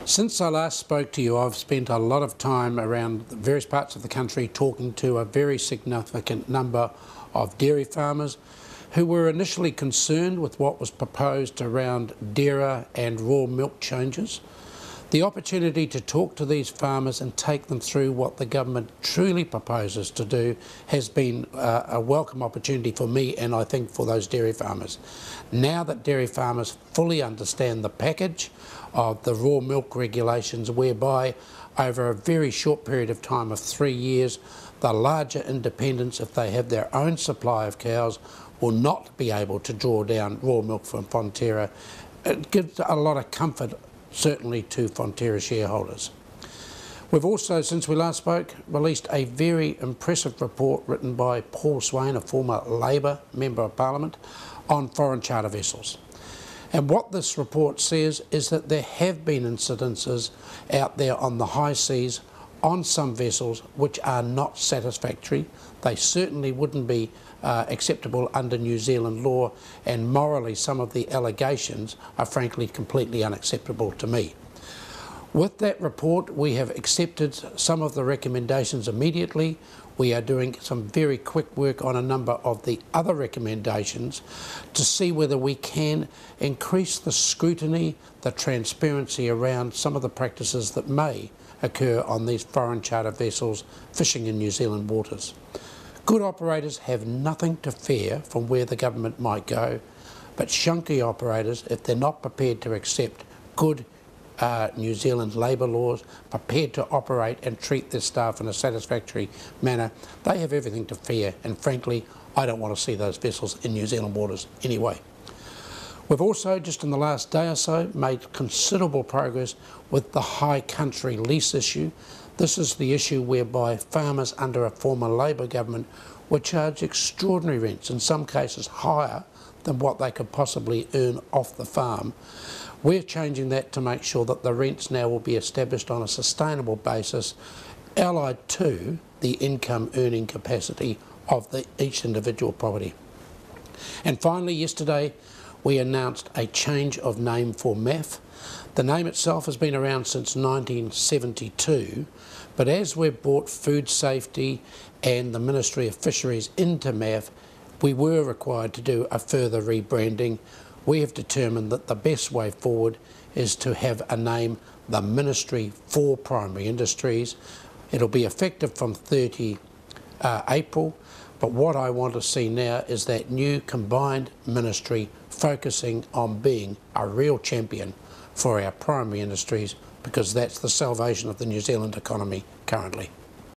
Since I last spoke to you, I've spent a lot of time around various parts of the country talking to a very significant number of dairy farmers who were initially concerned with what was proposed around DAERA and raw milk changes. The opportunity to talk to these farmers and take them through what the government truly proposes to do has been a welcome opportunity for me, and I think for those dairy farmers. Now that dairy farmers fully understand the package of the raw milk regulations, whereby over a very short period of time of 3 years, the larger independents, if they have their own supply of cows, will not be able to draw down raw milk from Fonterra. It gives a lot of comfort, certainly, to Fonterra shareholders. We've also, since we last spoke, released a very impressive report written by Paul Swain, a former Labour Member of Parliament, on foreign charter vessels. And what this report says is that there have been incidences out there on the high seas on some vessels which are not satisfactory. They certainly wouldn't be acceptable under New Zealand law, and morally some of the allegations are frankly completely unacceptable to me. With that report, we have accepted some of the recommendations immediately. We are doing some very quick work on a number of the other recommendations to see whether we can increase the scrutiny, the transparency around some of the practices that may occur on these foreign charter vessels fishing in New Zealand waters. Good operators have nothing to fear from where the government might go, but shunky operators, if they're not prepared to accept good New Zealand labour laws, prepared to operate and treat their staff in a satisfactory manner, they have everything to fear, and frankly I don't want to see those vessels in New Zealand waters anyway. We've also, just in the last day or so, made considerable progress with the high country lease issue. This is the issue whereby farmers under a former Labour government were charged extraordinary rents, in some cases higher than what they could possibly earn off the farm. We're changing that to make sure that the rents now will be established on a sustainable basis, allied to the income earning capacity of each individual property. And finally, yesterday we announced a change of name for MAF. The name itself has been around since 1972, but as we've brought food safety and the Ministry of Fisheries into MAF, we were required to do a further rebranding. We have determined that the best way forward is to have a name, the Ministry for Primary Industries. It'll be effective from 30 April, but what I want to see now is that new combined ministry focusing on being a real champion for our primary industries, because that's the salvation of the New Zealand economy currently.